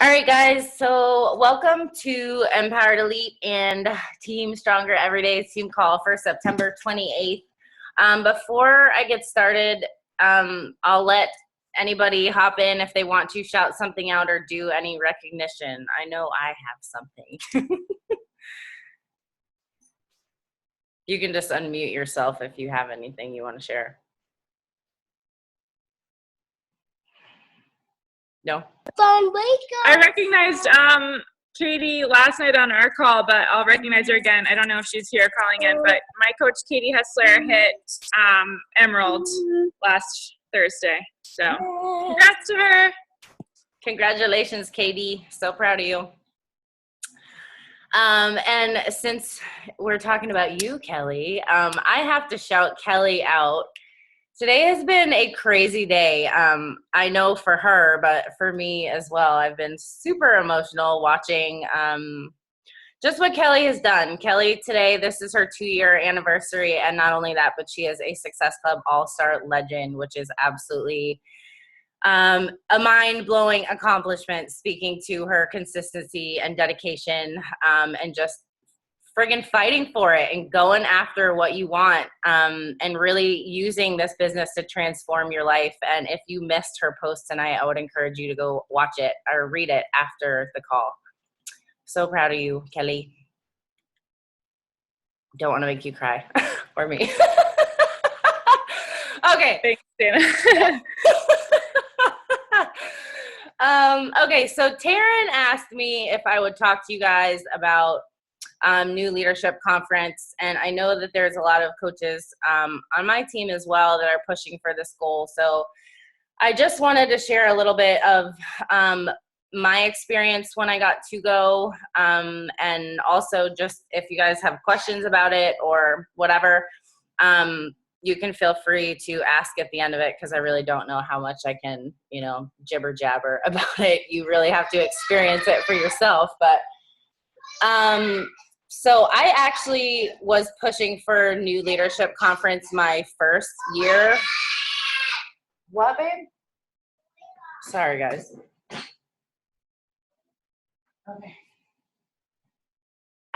All right, guys. So welcome to Empowered Elite and Team Stronger Everyday Team Call for September 28th. Before I get started, I'll let anybody hop in if they want to shout something out or do any recognition. I know I have something. You can just unmute yourself if you have anything you want to share. No? I recognized Katie last night on our call, but I'll recognize her again. I don't know if she's here calling in, but my coach Katie Hessler hit Emerald last Thursday. So congrats to her. Congratulations, Katie. So proud of you. And since we're talking about you, Kelly, I have to shout Kelly out. Today has been a crazy day. I know for her, but for me as well. I've been super emotional watching just what Kelly has done. Kelly today, this is her 2-year anniversary, and not only that, but she is a Success Club All-Star legend, which is absolutely a mind-blowing accomplishment, speaking to her consistency and dedication, and just friggin' fighting for it and going after what you want, and really using this business to transform your life. And if you missed her post tonight, I would encourage you to go watch it or read it after the call. So proud of you, Kelly. Don't want to make you cry or me. Okay. Thanks, Dana. Okay, so Taryn asked me if I would talk to you guys about new leadership conference, and I know that there's a lot of coaches on my team as well that are pushing for this goal. So I just wanted to share a little bit of my experience when I got to go, and also just if you guys have questions about it or whatever, you can feel free to ask at the end of it, because I really don't know how much I can, jibber jabber about it. You really have to experience it for yourself. But so I actually was pushing for new leadership conference my first year. What, babe? Sorry, guys. Okay.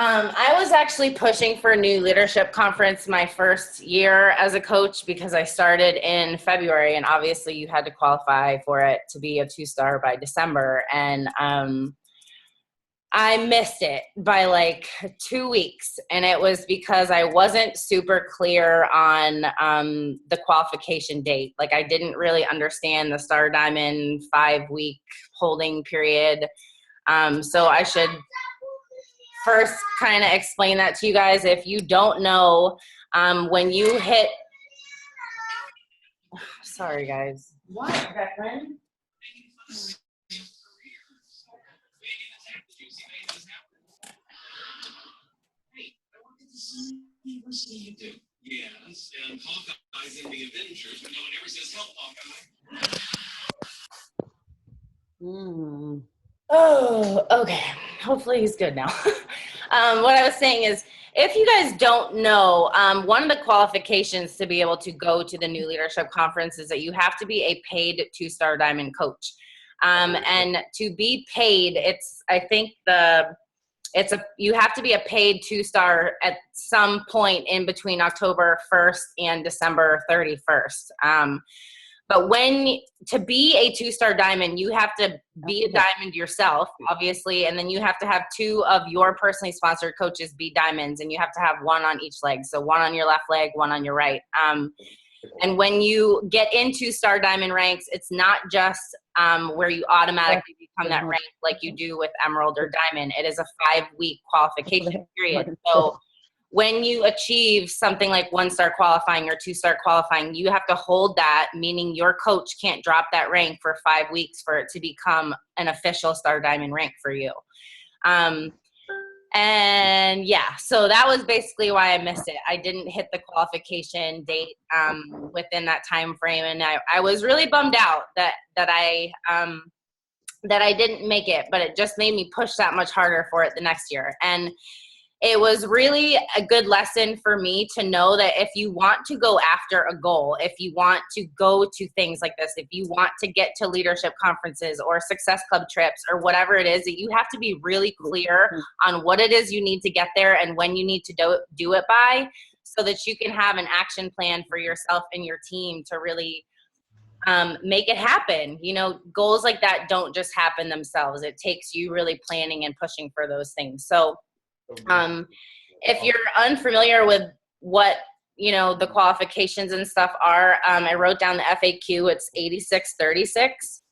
I was actually pushing for a new leadership conference my first year as a coach, because I started in February, and obviously you had to qualify for it to be a 2-star by December. And I missed it by like 2 weeks, and it was because I wasn't super clear on the qualification date. Like, I didn't really understand the Star Diamond 5-week holding period. So I should first kind of explain that to you guys. If you don't know, when you hit, sorry guys. What, Declan? Yes, and Hawkeye's in the Avengers, but no one ever says help, Hawkeye. Oh, okay. Hopefully he's good now. What I was saying is, if you guys don't know, one of the qualifications to be able to go to the new leadership conference is that you have to be a paid 2-star diamond coach. And to be paid, you have to be a paid 2-star at some point in between October 1st and December 31st. But to be a 2-star diamond, you have to be a diamond yourself, obviously, and then you have to have 2 of your personally sponsored coaches be diamonds, and you have to have 1 on each leg. So 1 on your left leg, 1 on your right. And when you get into Star Diamond ranks, it's not just where you automatically become that rank like you do with Emerald or Diamond. It is a 5-week qualification period. So when you achieve something like 1-star qualifying or 2-star qualifying, you have to hold that, meaning your coach can't drop that rank for 5 weeks for it to become an official Star Diamond rank for you. And yeah, so that was basically why I missed it. I didn't hit the qualification date within that time frame, and I was really bummed out that I didn't make it, but it just made me push that much harder for it the next year. And it was really a good lesson for me to know that if you want to go after a goal, if you want to go to things like this, if you want to get to leadership conferences or success club trips or whatever it is, that you have to be really clear on what it is you need to get there and when you need to do it by, so that you can have an action plan for yourself and your team to really make it happen. You know, goals like that don't just happen themselves. It takes you really planning and pushing for those things. So if you're unfamiliar with what, you know, the qualifications and stuff are, I wrote down the FAQ. It's 8636.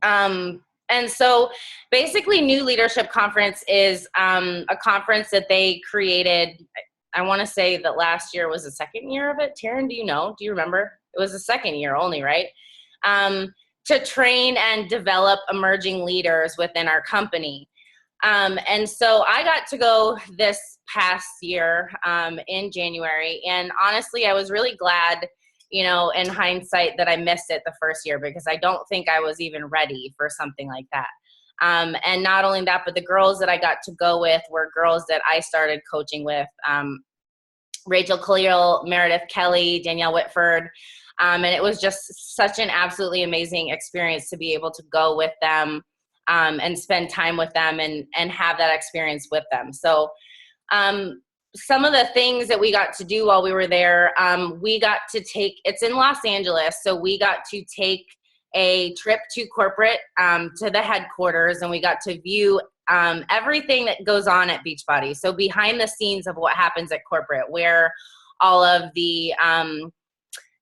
And so basically New Leadership Conference is a conference that they created. I want to say that last year was the second year of it. Taryn, do you know? Do you remember? It was the second year only, right? To train and develop emerging leaders within our company. And so I got to go this past year in January. And honestly, I was really glad, you know, in hindsight, that I missed it the first year, because I don't think I was even ready for something like that. And not only that, but the girls that I got to go with were girls that I started coaching with. Rachel Khalil, Meredith Kelly, Danielle Whitford. And it was just such an absolutely amazing experience to be able to go with them and spend time with them and have that experience with them. So some of the things that we got to do while we were there, we got to take, it's in Los Angeles, so we got to take a trip to corporate to the headquarters, and we got to view everything that goes on at Beachbody. So behind the scenes of what happens at corporate, where all of the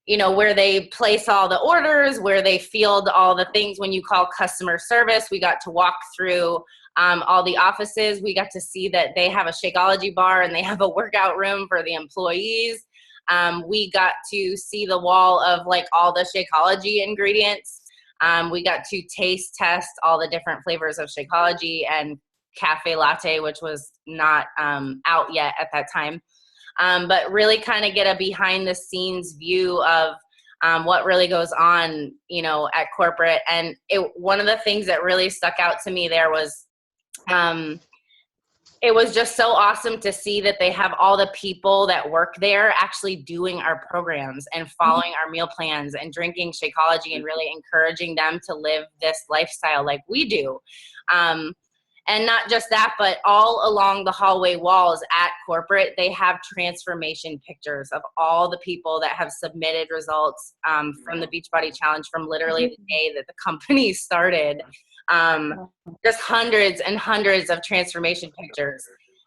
you know, where they place all the orders, where they field all the things when you call customer service. We got to walk through all the offices. We got to see that they have a Shakeology bar and they have a workout room for the employees. We got to see the wall of like all the Shakeology ingredients. We got to taste test all the different flavors of Shakeology and cafe latte, which was not out yet at that time. But really kind of get a behind the scenes view of what really goes on, you know, at corporate. And one of the things that really stuck out to me there was, it was just so awesome to see that they have all the people that work there actually doing our programs and following our meal plans and drinking Shakeology and really encouraging them to live this lifestyle like we do. And not just that, but all along the hallway walls at corporate, they have transformation pictures of all the people that have submitted results from the Beachbody Challenge from literally the day that the company started. Just hundreds and hundreds of transformation pictures.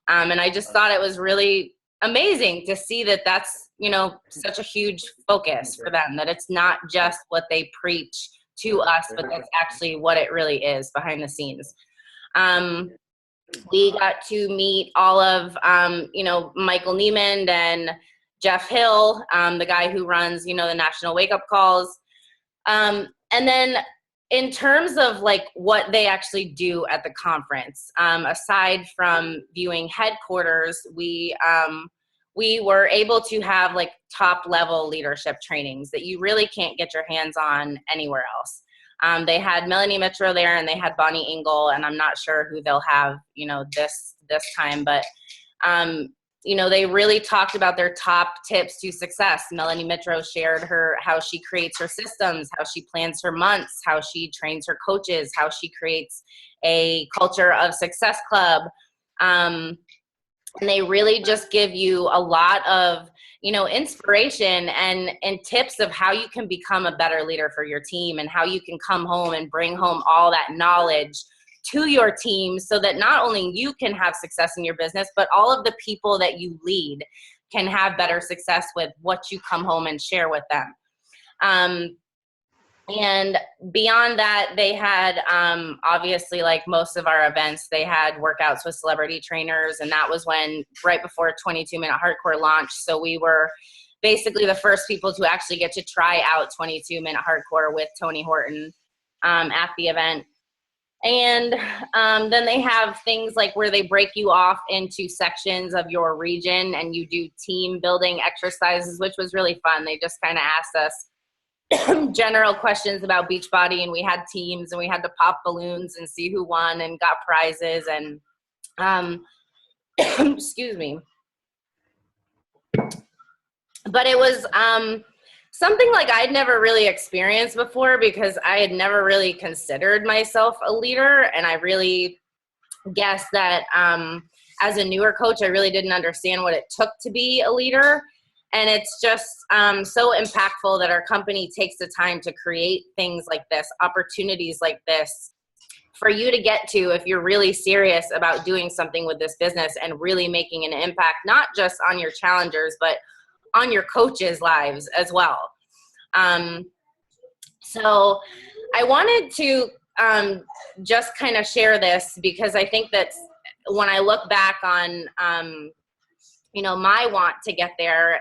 And I just thought it was really amazing to see that that's, you know, such a huge focus for them, that it's not just what they preach to us, but that's actually what it really is behind the scenes. We got to meet all of, you know, Michael Neiman and Jeff Hill, the guy who runs, you know, the National Wake Up Calls. And then in terms of like what they actually do at the conference, aside from viewing headquarters, we were able to have like top level leadership trainings that you really can't get your hands on anywhere else. They had Melanie Mitro there, and they had Bonnie Engel, and I'm not sure who they'll have, you know, this time, but, you know, they really talked about their top tips to success. Melanie Mitro shared how she creates her systems, how she plans her months, how she trains her coaches, how she creates a culture of success club. And they really just give you a lot of, you know, inspiration and tips of how you can become a better leader for your team, and how you can come home and bring home all that knowledge to your team, so that not only you can have success in your business, but all of the people that you lead can have better success with what you come home and share with them. And beyond that, they had, obviously, like most of our events, they had workouts with celebrity trainers. And that was when, right before 22-Minute Hardcore launched. So we were basically the first people to actually get to try out 22-Minute Hardcore with Tony Horton at the event. And then they have things like where they break you off into sections of your region, and you do team building exercises, which was really fun. They just kind of asked us general questions about Beachbody, and we had teams, and we had to pop balloons and see who won and got prizes. And excuse me. But it was something like I'd never really experienced before, because I had never really considered myself a leader. And I really guess that as a newer coach, I really didn't understand what it took to be a leader. And it's just so impactful that our company takes the time to create things like this, opportunities like this, for you to get to if you're really serious about doing something with this business and really making an impact, not just on your challengers, but on your coaches' lives as well. So I wanted to just kind of share this, because I think that when I look back on, my want to get there,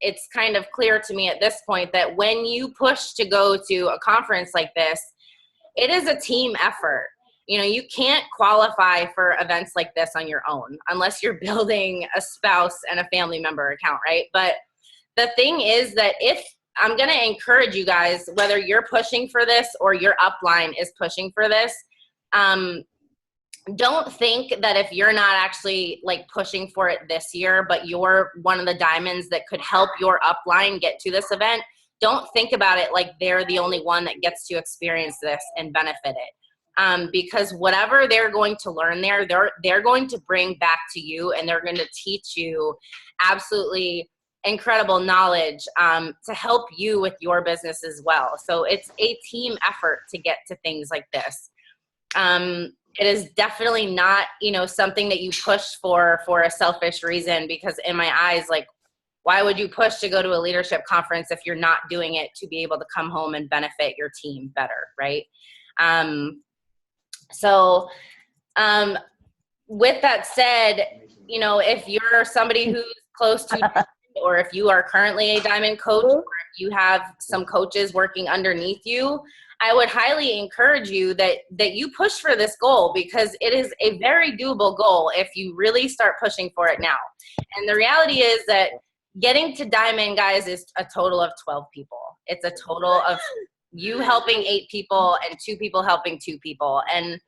it's kind of clear to me at this point that when you push to go to a conference like this, it is a team effort. You can't qualify for events like this on your own unless you're building a spouse and a family member account, right? But the thing is that if I'm going to encourage you guys, whether you're pushing for this or your upline is pushing for this, don't think that if you're not actually like pushing for it this year, but you're one of the diamonds that could help your upline get to this event, don't think about it like they're the only one that gets to experience this and benefit it. Because whatever they're going to learn there, they're going to bring back to you, and they're going to teach you absolutely incredible knowledge to help you with your business as well. So it's a team effort to get to things like this. It is definitely not, something that you push for a selfish reason, because in my eyes, like, why would you push to go to a leadership conference if you're not doing it to be able to come home and benefit your team better, right? So with that said, if you're somebody who's close to, or if you are currently a diamond coach, or if you have some coaches working underneath you, I would highly encourage you that you push for this goal, because it is a very doable goal if you really start pushing for it now. And the reality is that getting to diamond, guys, is a total of 12 people. It's a total of you helping 8 people and 2 people helping 2 people. And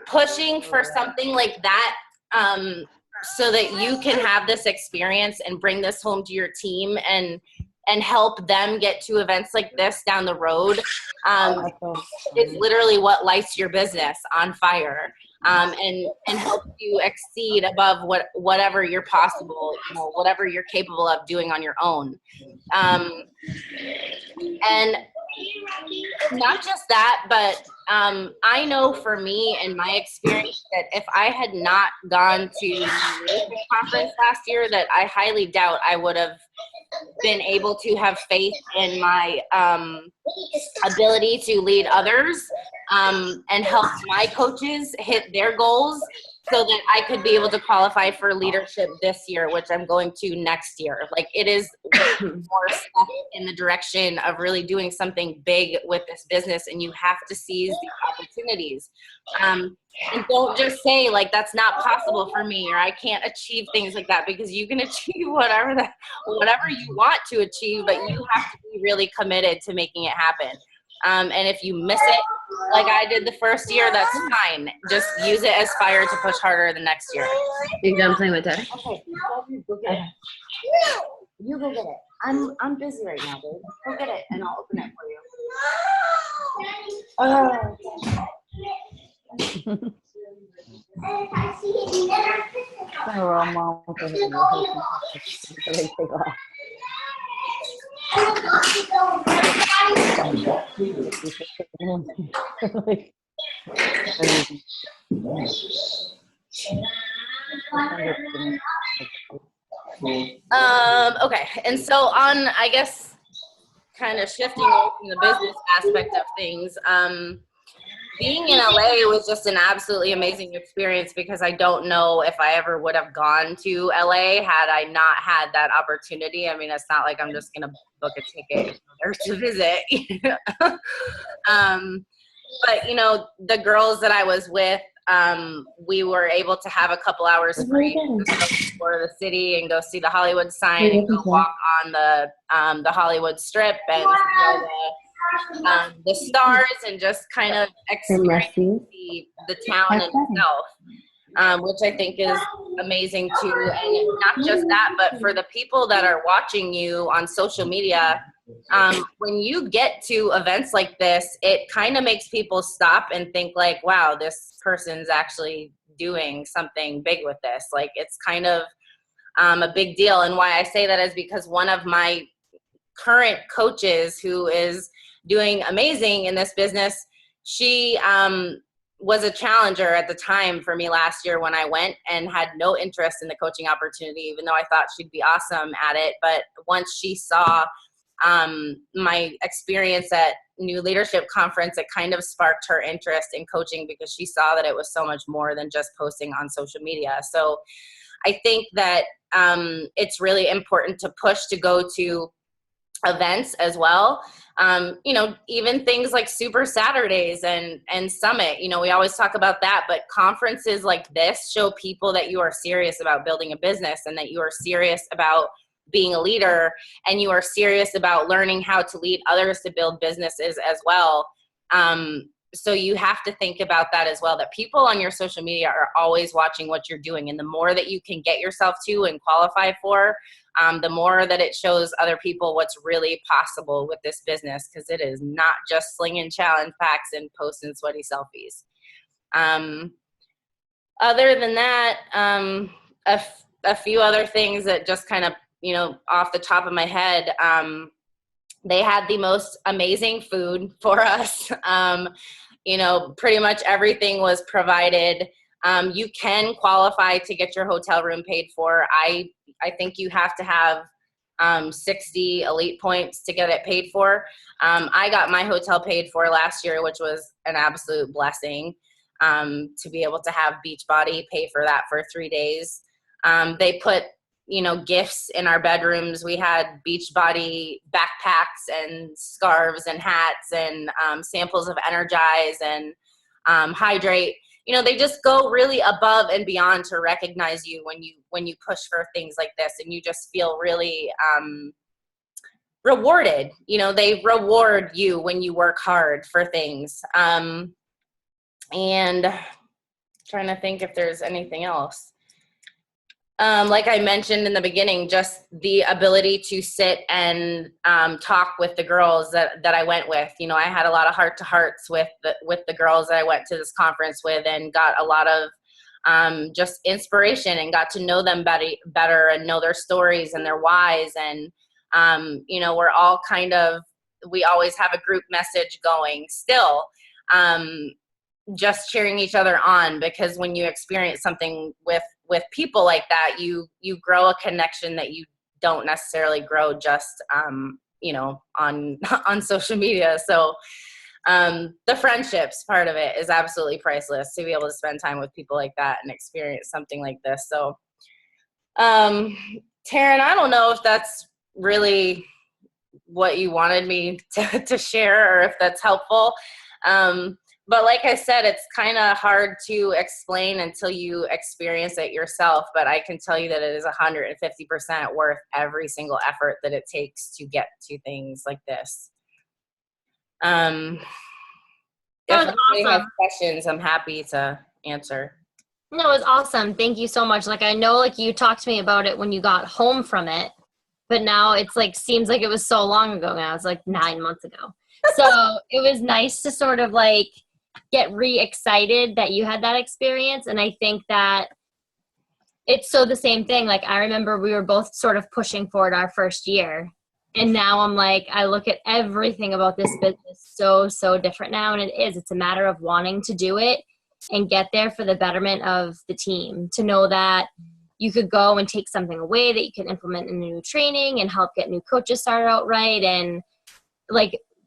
pushing for something like that, so that you can have this experience and bring this home to your team and help them get to events like this down the road. It's literally what lights your business on fire, and helps you exceed above whatever you're possible, whatever you're capable of doing on your own. And not just that, but I know for me and my experience that if I had not gone to the leadership conference last year, that I highly doubt I would have been able to have faith in my ability to lead others, and help my coaches hit their goals, so that I could be able to qualify for leadership this year, which I'm going to next year. Like, it is more step in the direction of really doing something big with this business, and you have to seize the opportunities. And don't just say, like, that's not possible for me, or I can't achieve things like that, because you can achieve whatever you want to achieve, but you have to be really committed to making it happen. And if you miss it, like I did the first year, that's fine. Just use it as fire to push harder the next year. You done playing with Daddy? Okay, you go get it. You go get it. I'm busy right now, babe. Go get it, and I'll open it for you. Okay, and so on, I guess, kind of shifting away from the business aspect of things, being in LA was just an absolutely amazing experience, because I don't know if I ever would have gone to LA had I not had that opportunity. I mean, it's not like I'm just going to book a ticket or to visit. But, the girls that I was with, we were able to have a couple hours free to go explore the city and go see the Hollywood sign and go walk on the Hollywood Strip and the stars and just kind of experience the town itself. which I think is amazing too. And not just that, but for the people that are watching you on social media, when you get to events like this, it kind of makes people stop and think like, wow, this person's actually doing something big with this. Like, it's kind of a big deal. And why I say that is because one of my current coaches, who is doing amazing in this business, she was a challenger at the time for me last year when I went, and had no interest in the coaching opportunity, even though I thought she'd be awesome at it. But once she saw my experience at New Leadership Conference, it kind of sparked her interest in coaching, because she saw that it was so much more than just posting on social media. So I think that it's really important to push to go to events as well. Even things like Super Saturdays and Summit, we always talk about that, but conferences like this show people that you are serious about building a business, and that you are serious about being a leader, and you are serious about learning how to lead others to build businesses as well. So you have to think about that as well, that people on your social media are always watching what you're doing. And the more that you can get yourself to and qualify for, the more that it shows other people what's really possible with this business, because it is not just slinging challenge packs and posting sweaty selfies. Other than that, a few other things that just kind of, off the top of my head, they had the most amazing food for us. Pretty much everything was provided. You can qualify to get your hotel room paid for. I think you have to have 60 elite points to get it paid for. I got my hotel paid for last year, which was an absolute blessing, to be able to have Beachbody pay for that for 3 days. They put gifts in our bedrooms. We had Beachbody backpacks and scarves and hats and samples of Energize and Hydrate. They just go really above and beyond to recognize you when you push for things like this, and you just feel really rewarded. They reward you when you work hard for things. And trying to think if there's anything else. Like I mentioned in the beginning, just the ability to sit and talk with the girls that I went with. I had a lot of heart-to-hearts with the girls that I went to this conference with, and got a lot of just inspiration, and got to know them better and know their stories and their whys. And, we're all we always have a group message going still. Just cheering each other on, because when you experience something with people like that, you grow a connection that you don't necessarily grow just on social media. So the friendships part of it is absolutely priceless, to be able to spend time with people like that and experience something like this. So Taryn, I don't know if that's really what you wanted me to share, or if that's helpful. But like I said, it's kind of hard to explain until you experience it yourself. But I can tell you that it is 150% worth every single effort that it takes to get to things like this. If anybody has questions, I'm happy to answer. No, it was awesome. Thank you so much. I know you talked to me about it when you got home from it, but now it's seems like it was so long ago now. It's 9 months ago. So it was nice to sort of get re-excited that you had that experience. And I think that it's so the same thing. I remember we were both sort of pushing forward our first year, and now I'm I look at everything about this business so different now. And it's a matter of wanting to do it and get there for the betterment of the team, to know that you could go and take something away that you can implement in new training and help get new coaches started out right. And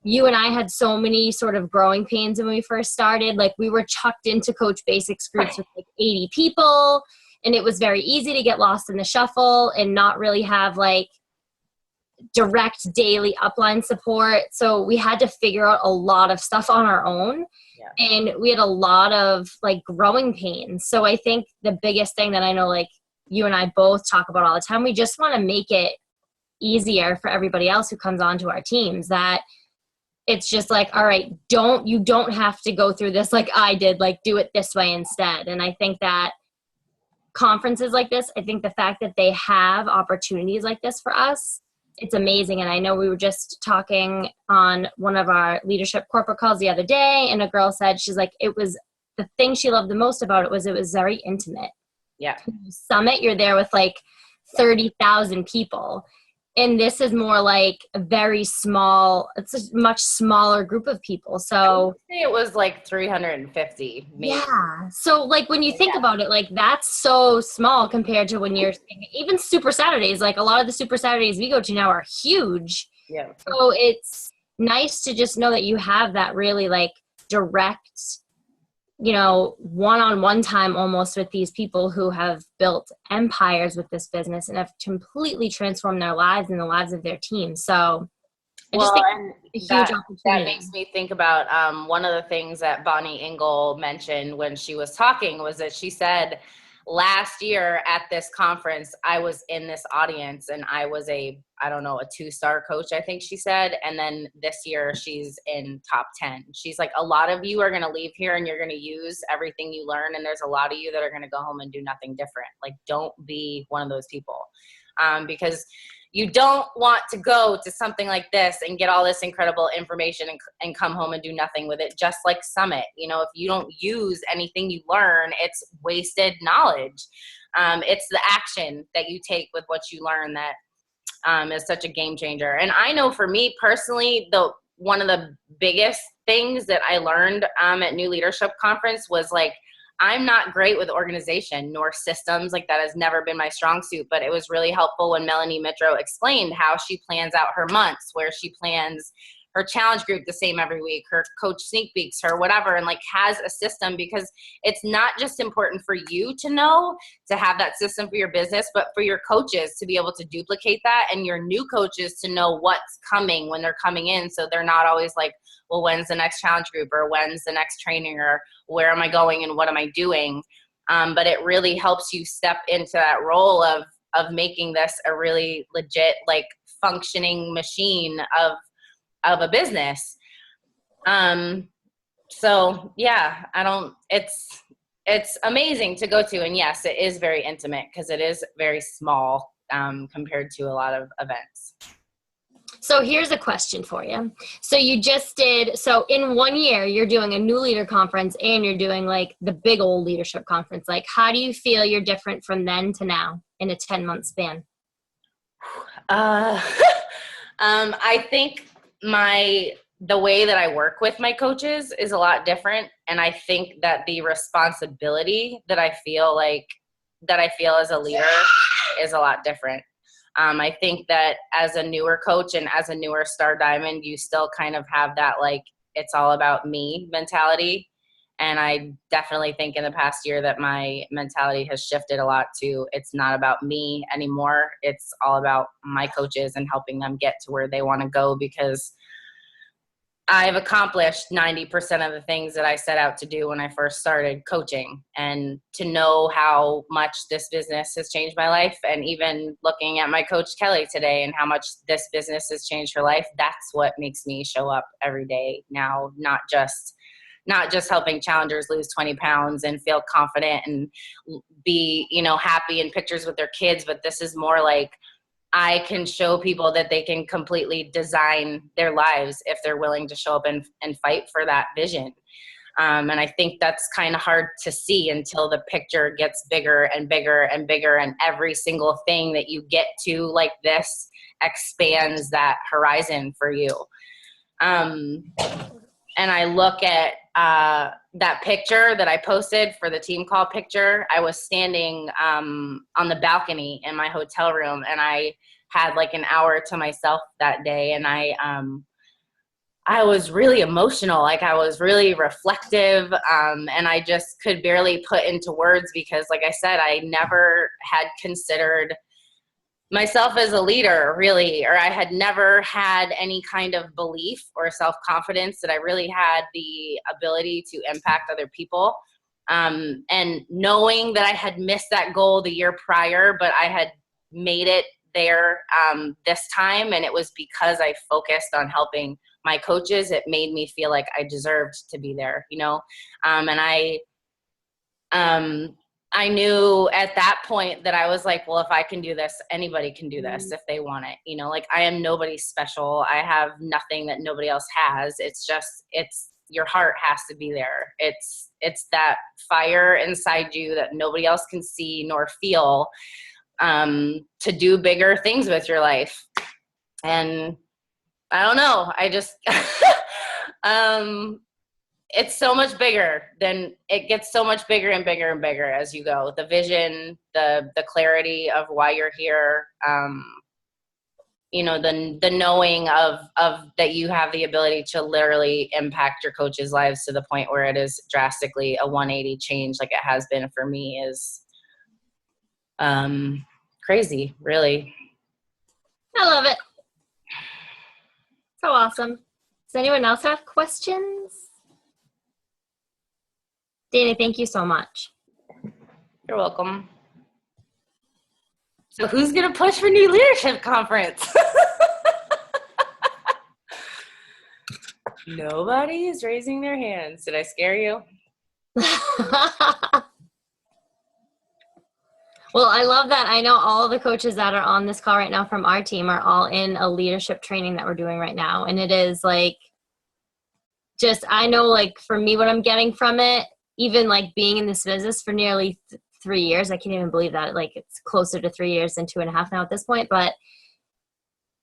you and I had so many sort of growing pains when we first started. We were chucked into Coach Basics groups with 80 people, and it was very easy to get lost in the shuffle and not really have direct daily upline support. So we had to figure out a lot of stuff on our own. Yeah. And we had a lot of growing pains. So I think the biggest thing that I know you and I both talk about all the time, we just want to make it easier for everybody else who comes onto our teams, that it's just all right, you don't have to go through this I did, do it this way instead. And I think that conferences like this, I think the fact that they have opportunities like this for us, it's amazing. And I know we were just talking on one of our leadership corporate calls the other day, and a girl said, she's like, it was the thing she loved the most about it was very intimate. Yeah. Summit, you're there with like 30,000 people. And this is more like a very small, it's a much smaller group of people. So I would say it was like 350 maybe. Yeah. So like when you think about it, like that's so small compared to when you're even Super Saturdays, like a lot of the Super Saturdays we go to now are huge. Yeah. So it's nice to just know that you have that really like direct, you know, one-on-one time almost with these people who have built empires with this business and have completely transformed their lives and the lives of their team. So I just think it's a huge opportunity. That makes me think about one of the things that Bonnie Engel mentioned when she was talking was that she said last year at this conference, I was in this audience and I was a 2-star coach, I think she said. And then this year she's in top 10. She's like, a lot of you are going to leave here and you're going to use everything you learn. And there's a lot of you that are going to go home and do nothing different. Like, don't be one of those people. Because you don't want to go to something like this and get all this incredible information and come home and do nothing with it, just like Summit. You know, if you don't use anything you learn, it's wasted knowledge. It's the action that you take with what you learn that is such a game changer. And I know for me personally, one of the biggest things that I learned at New Leadership Conference was like, I'm not great with organization nor systems. Like, that has never been my strong suit, but it was really helpful when Melanie Mitro explained how she plans out her months, where she plans her challenge group the same every week, her coach sneak peeks, her whatever, and like has a system, because it's not just important for you to know, to have that system for your business, but for your coaches to be able to duplicate that, and your new coaches to know what's coming when they're coming in. So they're not always like, well, when's the next challenge group, or when's the next training, or where am I going and what am I doing? But it really helps you step into that role of making this a really legit, like, functioning machine of a business. So yeah, it's amazing to go to. And yes, it is very intimate because it is very small compared to a lot of events. So here's a question for you. So in 1 year, you're doing a new leader conference and you're doing like the big old leadership conference. Like, how do you feel you're different from then to now in a 10-month span? I think the way that I work with my coaches is a lot different. And I think that the responsibility that I feel as a leader is a lot different. I think that as a newer coach and as a newer Star Diamond, you still kind of have that, like, it's all about me mentality. And I definitely think in the past year that my mentality has shifted a lot to, it's not about me anymore. It's all about my coaches and helping them get to where they want to go, because I've accomplished 90% of the things that I set out to do when I first started coaching. And to know how much this business has changed my life, and even looking at my coach Kelly today and how much this business has changed her life, that's what makes me show up every day now, not just helping challengers lose 20 pounds and feel confident and be, happy in pictures with their kids. But this is more like, I can show people that they can completely design their lives if they're willing to show up and fight for that vision. And I think that's kind of hard to see until the picture gets bigger and bigger and bigger, and every single thing that you get to like this expands that horizon for you. And I look at that picture that I posted for the team call picture. I was standing on the balcony in my hotel room, and I had like an hour to myself that day. And I was really emotional. Like, I was really reflective. And I just could barely put into words, because like I said, I never had considered myself as a leader, really, or I had never had any kind of belief or self-confidence that I really had the ability to impact other people. And knowing that I had missed that goal the year prior, but I had made it there this time, and it was because I focused on helping my coaches. It made me feel like I deserved to be there, and I knew at that point that I was like, well, if I can do this, anybody can do this if they want it. You know, like I am nobody special. I have nothing that nobody else has. It's just, your heart has to be there. It's that fire inside you that nobody else can see nor feel, to do bigger things with your life. And I don't know. I just, it's so much bigger than, it gets so much bigger and bigger and bigger as you go. The vision, the clarity of why you're here, you know, the knowing of that you have the ability to literally impact your coaches' lives to the point where it is drastically a 180 change like it has been for me is crazy, really. I love it. So awesome. Does anyone else have questions? Dana, thank you so much. You're welcome. So who's going to push for New Leadership Conference? Nobody is raising their hands. Did I scare you? Well, I love that. I know all the coaches that are on this call right now from our team are all in a leadership training that we're doing right now. And it is like, just, I know like for me, what I'm getting from it, even like being in this business for nearly 3 years, I can't even believe that, like it's closer to 3 years than 2.5 now at this point, but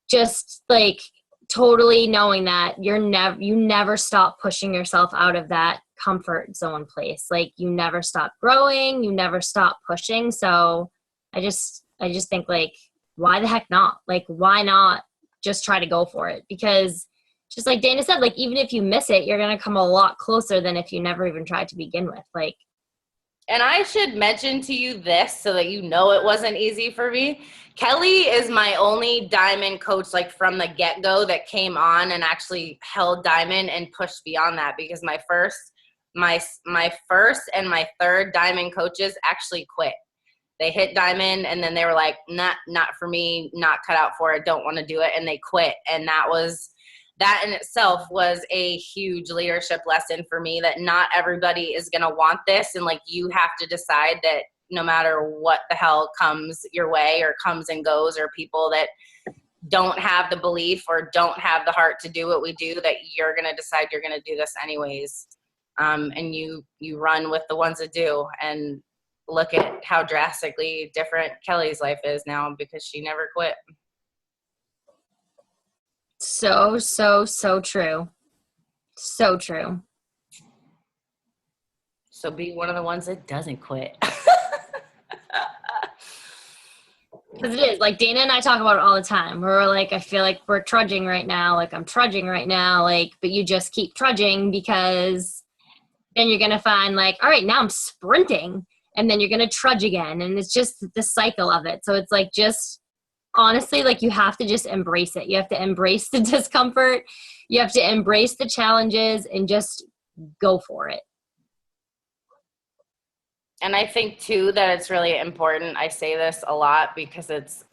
just like totally knowing that you never stop pushing yourself out of that comfort zone place. Like you never stop growing, you never stop pushing. So I just think like, why the heck not? Like, why not just try to go for it? Because just like Dana said, like, even if you miss it, you're going to come a lot closer than if you never even tried to begin with. Like, and I should mention to you this so that you know it wasn't easy for me. Kelly is my only diamond coach, like from the get-go, that came on and actually held diamond and pushed beyond that, because my first and my third diamond coaches actually quit. They hit diamond and then they were like, not for me, not cut out for it, don't want to do it, and they quit. And that in itself was a huge leadership lesson for me, that not everybody is going to want this. And like, you have to decide that no matter what the hell comes your way or comes and goes, or people that don't have the belief or don't have the heart to do what we do, that you're going to decide you're going to do this anyways. And you run with the ones that do, and look at how drastically different Kelly's life is now because she never quit. so true. So true. So be one of the ones that doesn't quit. Because it is, like, Dana and I talk about it all the time. We're like, I feel like we're trudging right now. Like, I'm trudging right now. Like, but you just keep trudging, because then you're going to find like, all right, now I'm sprinting. And then you're going to trudge again. And it's just the cycle of it. So it's like, just honestly, like, you have to just embrace it. You have to embrace the discomfort. You have to embrace the challenges and just go for it. And I think too that it's really important. I say this a lot because it's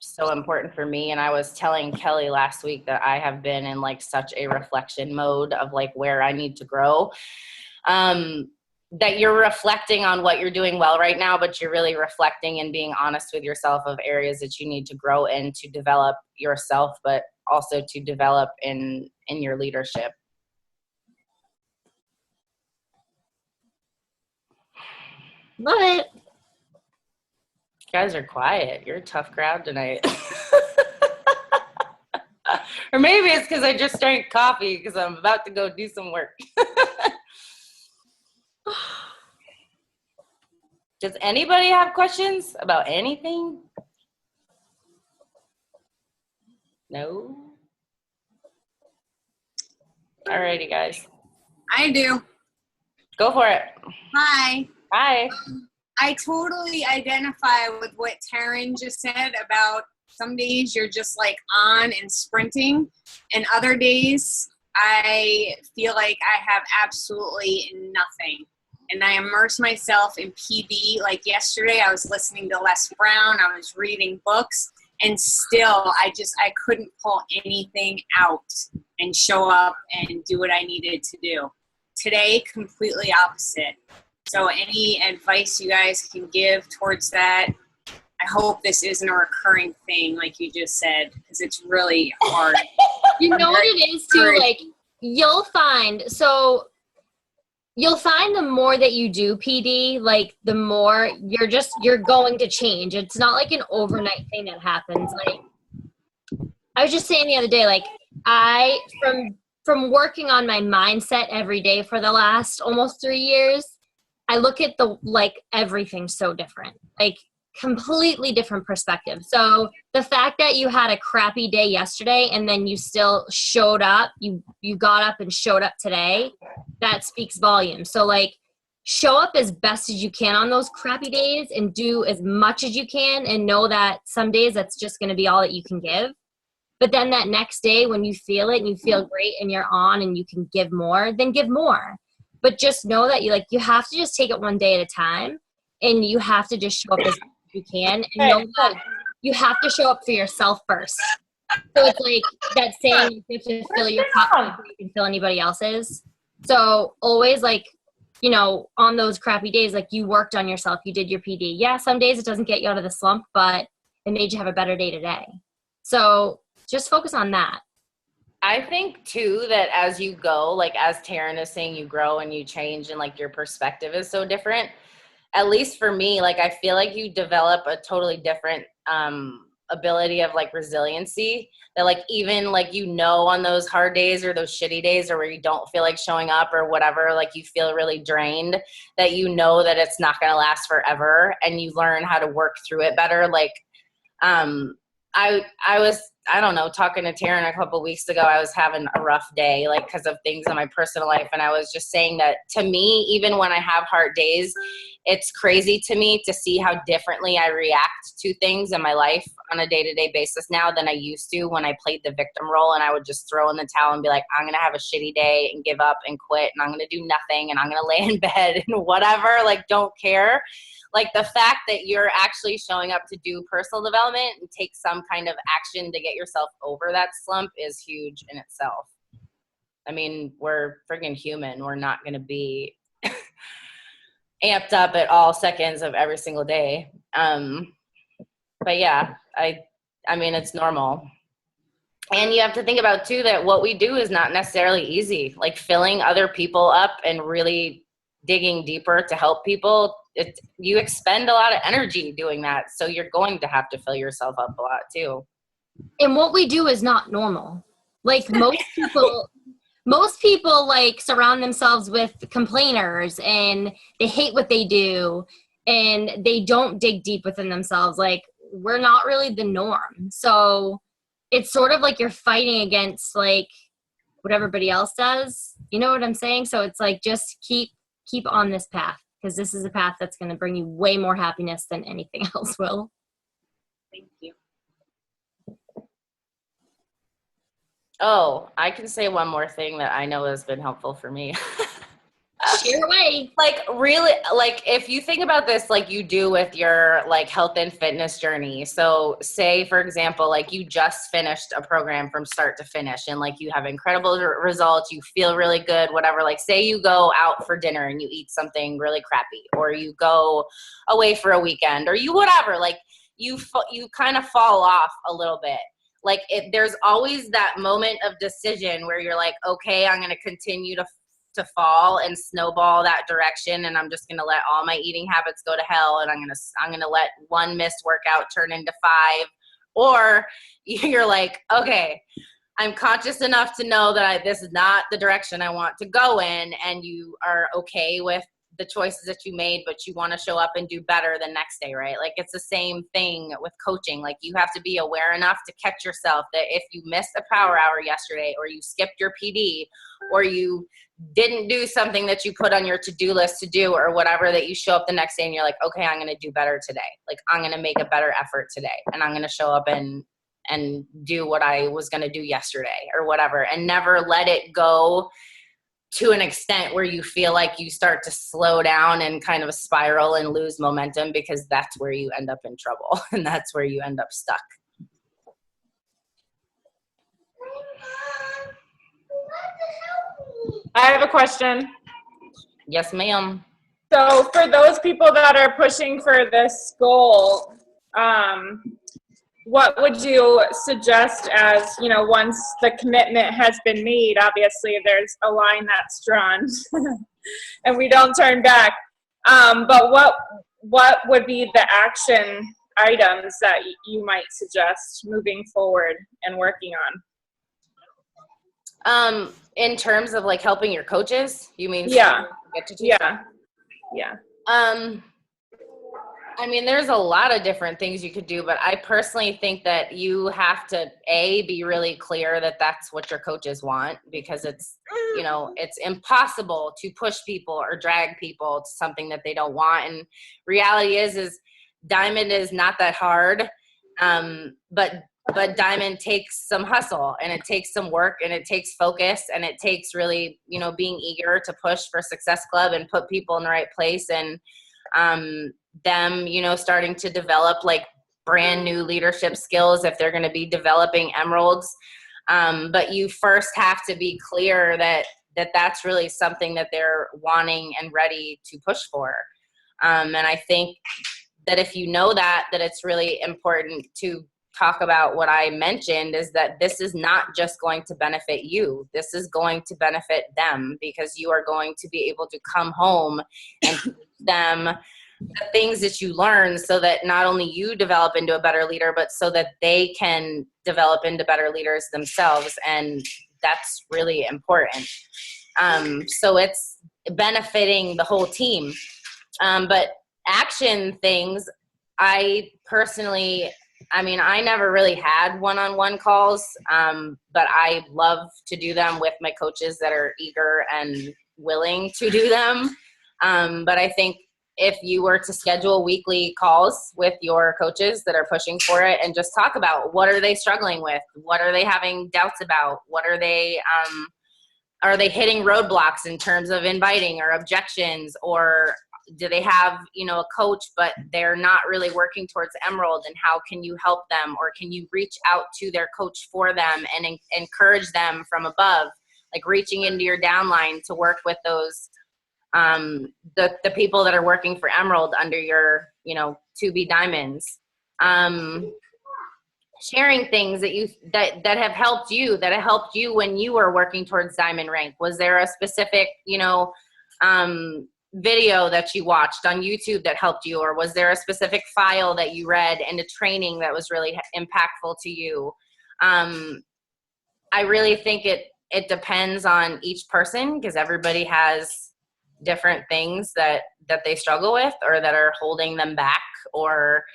so important for me. And I was telling Kelly last week that I have been in like such a reflection mode of like where I need to grow. That you're reflecting on what you're doing well right now, but you're really reflecting and being honest with yourself of areas that you need to grow in to develop yourself, but also to develop in your leadership. Love it. You guys are quiet. You're a tough crowd tonight. Or maybe it's because I just drank coffee because I'm about to go do some work. Does anybody have questions about anything? No? Alrighty, guys. I do. Go for it. Hi. Hi. I totally identify with what Taryn just said about some days you're just like on and sprinting, and other days I feel like I have absolutely nothing. And I immerse myself in PD. Like yesterday, I was listening to Les Brown. I was reading books. And still, I couldn't pull anything out and show up and do what I needed to do. Today, completely opposite. So any advice you guys can give towards that? I hope this isn't a recurring thing, like you just said, because it's really hard. You know what it is too, like you'll find the more that you do PD, like the more you're going to change. It's not like an overnight thing that happens. Like I was just saying the other day, like from working on my mindset every day for the last almost 3 years, I look at everything so different, like completely different perspective. So the fact that you had a crappy day yesterday and then you still showed up, you got up and showed up today, that speaks volumes. So like show up as best as you can on those crappy days and do as much as you can, and know that some days that's just going to be all that you can give. But then that next day when you feel it and you feel great and you're on and you can give more, then give more. But just know that you have to just take it one day at a time, and you have to just show up as you can, and know that you have to show up for yourself first. So it's like that saying, you have to fill your cup before you can fill anybody else's. So always on those crappy days, like you worked on yourself, you did your PD. Yeah, some days it doesn't get you out of the slump, but it made you have a better day today. So just focus on that. I think too that as you go, like as Taryn is saying, you grow and you change, and like your perspective is so different. At least for me, like I feel like you develop a totally different ability of like resiliency, that like even like on those hard days or those shitty days or where you don't feel like showing up or whatever, like you feel really drained, that that it's not going to last forever, and you learn how to work through it better. Like I was, I don't know, talking to Taryn a couple weeks ago. I was having a rough day, like because of things in my personal life. And I was just saying that to me, even when I have hard days, it's crazy to me to see how differently I react to things in my life on a day-to-day basis now than I used to when I played the victim role, and I would just throw in the towel and be like, I'm going to have a shitty day and give up and quit, and I'm going to do nothing, and I'm going to lay in bed and whatever, like don't care. Like the fact that you're actually showing up to do personal development and take some kind of action to get yourself over that slump is huge in itself. I mean, we're freaking human. We're not going to be amped up at all seconds of every single day. But yeah, I mean, it's normal. And you have to think about too that what we do is not necessarily easy. Like filling other people up and really digging deeper to help people, you expend a lot of energy doing that. So you're going to have to fill yourself up a lot too. And what we do is not normal. Like most people like surround themselves with complainers, and they hate what they do, and they don't dig deep within themselves. Like we're not really the norm. So it's sort of like you're fighting against like what everybody else does. You know what I'm saying? So it's like, just keep on this path, because this is a path that's going to bring you way more happiness than anything else will. Thank you. Oh, I can say one more thing that I know has been helpful for me. Share away. Like really, like if you think about this, like you do with your like health and fitness journey. So say, for example, like you just finished a program from start to finish, and like you have incredible results, you feel really good, whatever. Like say you go out for dinner and you eat something really crappy, or you go away for a weekend, or you whatever, like you kind of fall off a little bit. Like there's always that moment of decision where you're like, okay, I'm going to continue to fall and snowball that direction, and I'm just going to let all my eating habits go to hell, and I'm going to let one missed workout turn into 5. Or you're like, okay, I'm conscious enough to know that this is not the direction I want to go in, and you are okay with the choices that you made, but you want to show up and do better the next day, right? Like it's the same thing with coaching. Like you have to be aware enough to catch yourself that if you missed a power hour yesterday, or you skipped your PD, or you didn't do something that you put on your to-do list to do, or whatever, that you show up the next day and you're like, okay, I'm going to do better today. Like I'm going to make a better effort today, and I'm going to show up and do what I was going to do yesterday or whatever, and never let it go to an extent where you feel like you start to slow down and kind of spiral and lose momentum, because that's where you end up in trouble and that's where you end up stuck. I have a question. Yes, ma'am. So for those people that are pushing for this goal, what would you suggest as, once the commitment has been made, obviously there's a line that's drawn and we don't turn back. But what would be the action items that you might suggest moving forward and working on? In terms of like helping your coaches, you mean? Yeah. Get to Yeah. I mean, there's a lot of different things you could do, but I personally think that you have to be really clear that that's what your coaches want, because it's, it's impossible to push people or drag people to something that they don't want. And reality is Diamond is not that hard. But Diamond takes some hustle, and it takes some work, and it takes focus, and it takes really, being eager to push for Success Club and put people in the right place, and them, starting to develop like brand new leadership skills if they're going to be developing emeralds. But you first have to be clear that that's really something that they're wanting and ready to push for. And I think that if you know that it's really important to talk about what I mentioned, is that this is not just going to benefit you. This is going to benefit them, because you are going to be able to come home and teach them the things that you learn, so that not only you develop into a better leader, but so that they can develop into better leaders themselves. And that's really important. So it's benefiting the whole team. But action things, I personally, I never really had one-on-one calls, but I love to do them with my coaches that are eager and willing to do them. But I think if you were to schedule weekly calls with your coaches that are pushing for it, and just talk about what are they struggling with, what are they having doubts about, what are they hitting roadblocks in terms of inviting or objections, or do they have, a coach, but they're not really working towards Emerald, and how can you help them? Or can you reach out to their coach for them and encourage them from above, like reaching into your downline to work with those, the people that are working for Emerald under your, to be diamonds. Sharing things that have helped you when you were working towards diamond rank. Was there a specific, video that you watched on YouTube that helped you, or was there a specific file that you read in a training that was really impactful to you? I really think it depends on each person, because everybody has different things that they struggle with, or that are holding them back, or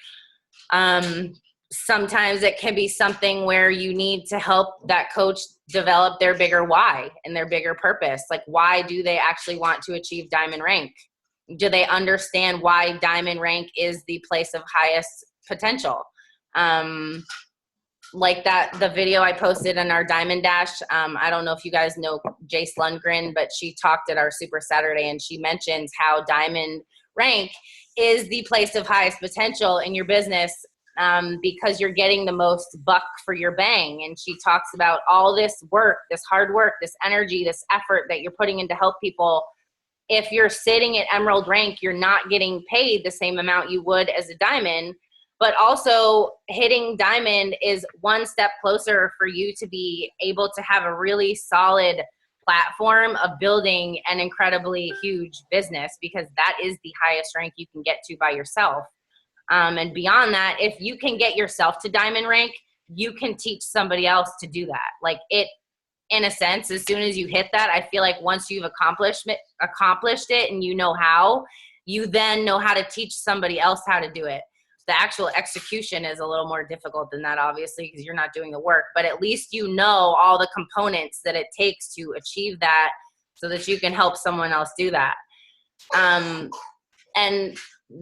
sometimes it can be something where you need to help that coach develop their bigger why and their bigger purpose. Like, why do they actually want to achieve diamond rank? Do they understand why diamond rank is the place of highest potential? Like the video I posted in our Diamond Dash. I don't know if you guys know Jace Lundgren, but she talked at our Super Saturday, and she mentions how diamond rank is the place of highest potential in your business, because you're getting the most buck for your bang. And she talks about all this work, this hard work, this energy, this effort that you're putting in to help people. If you're sitting at Emerald rank, you're not getting paid the same amount you would as a diamond. But also, hitting diamond is one step closer for you to be able to have a really solid platform of building an incredibly huge business, because that is the highest rank you can get to by yourself. And beyond that, if you can get yourself to diamond rank, you can teach somebody else to do that. Like, it, in a sense, as soon as you hit that, I feel like once you've accomplished it and you know how, you then know how to teach somebody else how to do it. The actual execution is a little more difficult than that, obviously, because you're not doing the work, but at least you know all the components that it takes to achieve that, so that you can help someone else do that. And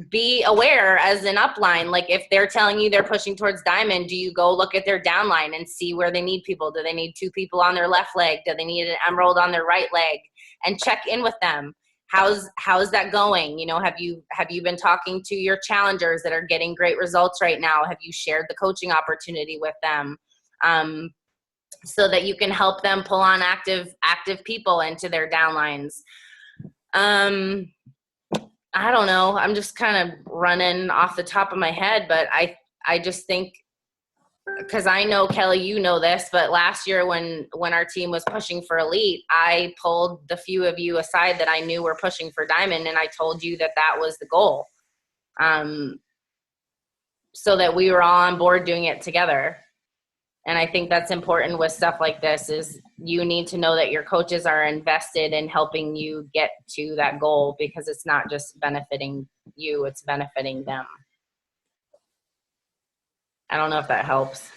be aware as an upline, like if they're telling you they're pushing towards diamond, do you go look at their downline and see where they need people? Do they need 2 people on their left leg? Do they need an emerald on their right leg? And check in with them. How's that going? Have you been talking to your challengers that are getting great results right now? Have you shared the coaching opportunity with them, so that you can help them pull on active people into their downlines? I don't know. I'm just kind of running off the top of my head, but I just think, because I know, Kelly, you know this, but last year when our team was pushing for elite, I pulled the few of you aside that I knew were pushing for diamond, and I told you that that was the goal, so that we were all on board doing it together. And I think that's important with stuff like this, is you need to know that your coaches are invested in helping you get to that goal, because it's not just benefiting you, it's benefiting them. I don't know if that helps.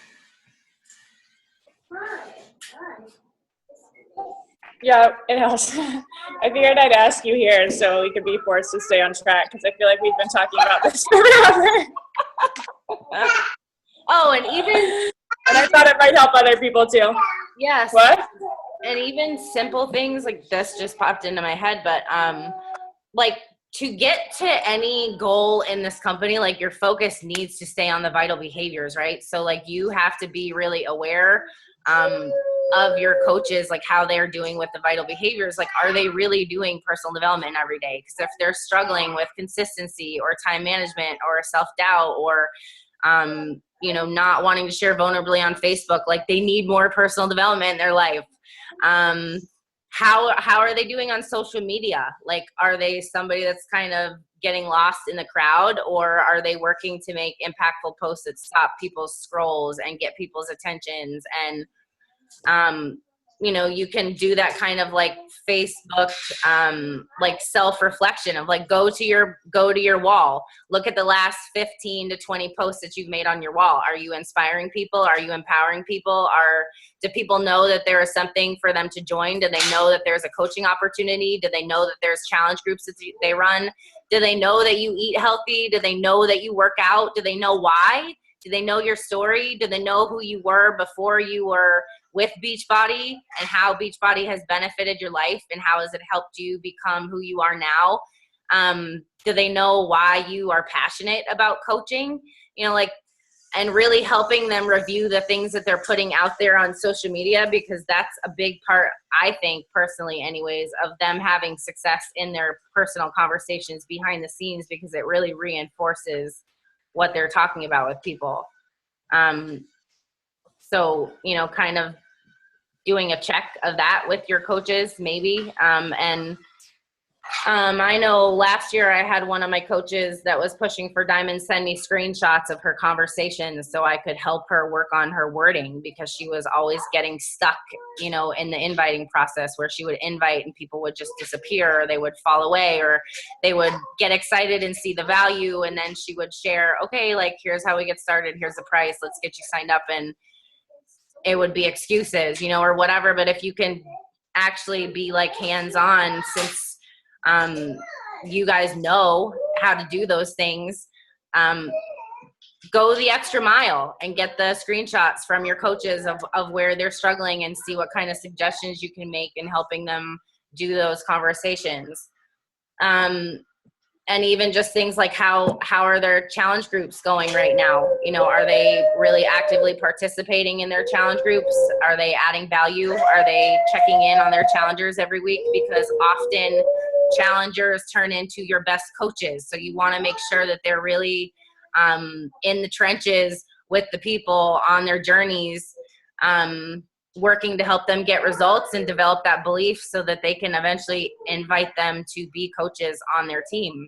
Yeah, it helps. I figured I'd ask you here so we could be forced to stay on track, because I feel like we've been talking about this forever. Oh, and even... And I thought it might help other people too. Yes. What? And even simple things like this just popped into my head, but like, to get to any goal in this company, like, your focus needs to stay on the vital behaviors, right? So like, you have to be really aware of your coaches, like how they're doing with the vital behaviors. Like, are they really doing personal development every day? Because if they're struggling with consistency or time management or self-doubt or you know, not wanting to share vulnerably on Facebook, like, they need more personal development in their life. How are they doing on social media? Like, are they somebody that's kind of getting lost in the crowd, or are they working to make impactful posts that stop people's scrolls and get people's attentions? And you know, you can do that kind of like Facebook, like self-reflection of like, go to your wall, look at the last 15 to 20 posts that you've made on your wall. Are you inspiring people? Are you empowering people? Do people know that there is something for them to join? Do they know that there's a coaching opportunity? Do they know that there's challenge groups that they run? Do they know that you eat healthy? Do they know that you work out? Do they know why? Do they know your story? Do they know who you were before you were with Beachbody, and how Beachbody has benefited your life, and how has it helped you become who you are now? Do they know why you are passionate about coaching? You know, like, and really helping them review the things that they're putting out there on social media, because that's a big part, I think, personally anyways, of them having success in their personal conversations behind the scenes, because it really reinforces what they're talking about with people. So, you know, kind of doing a check of that with your coaches, maybe. I know last year I had one of my coaches that was pushing for diamond send me screenshots of her conversations so I could help her work on her wording, because she was always getting stuck, you know, in the inviting process, where she would invite and people would just disappear, or they would fall away, or they would get excited and see the value, and then she would share, okay, like, here's how we get started, here's the price, let's get you signed up, and it would be excuses, you know, or whatever. But if you can actually be like hands-on, since you guys know how to do those things, go the extra mile and get the screenshots from your coaches of where they're struggling, and see what kind of suggestions you can make in helping them do those conversations. And even just things like how are their challenge groups going right now? You know, are they really actively participating in their challenge groups? Are they adding value? Are they checking in on their challengers every week? Because often challengers turn into your best coaches. So you want to make sure that they're really in the trenches with the people on their journeys, working to help them get results and develop that belief, so that they can eventually invite them to be coaches on their team.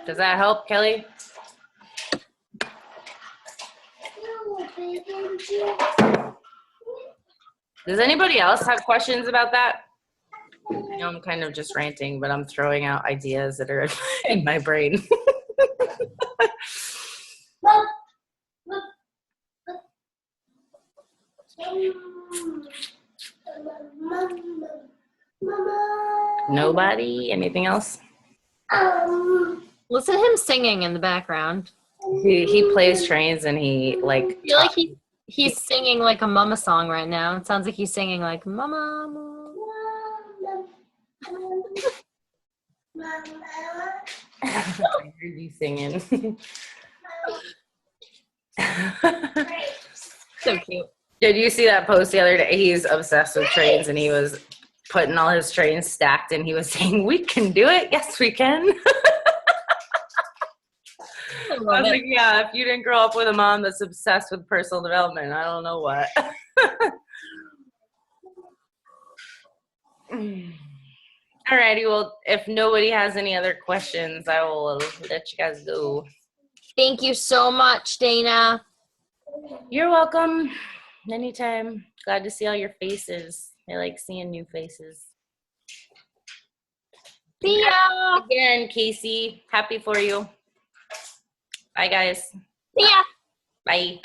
Does that help, Kelly? Does anybody else have questions about that? I know I'm kind of just ranting, but I'm throwing out ideas that are in my brain. Nobody? Anything else? Listen to him singing in the background. He plays trains, and he like. I feel like he's singing like a mama song right now. It sounds like he's singing like mama. I heard you singing. So cute. Did you see that post the other day? He's obsessed with trains, and he was putting all his trains stacked, and he was saying, "We can do it. Yes, we can." I I love was it. like, yeah, if you didn't grow up with a mom that's obsessed with personal development, I don't know what. Alrighty, well, if nobody has any other questions, I will let you guys go. Thank you so much, Dana. You're welcome. Anytime. Glad to see all your faces. I like seeing new faces. See ya. Again, Casey, happy for you. Bye, guys. See ya. Bye.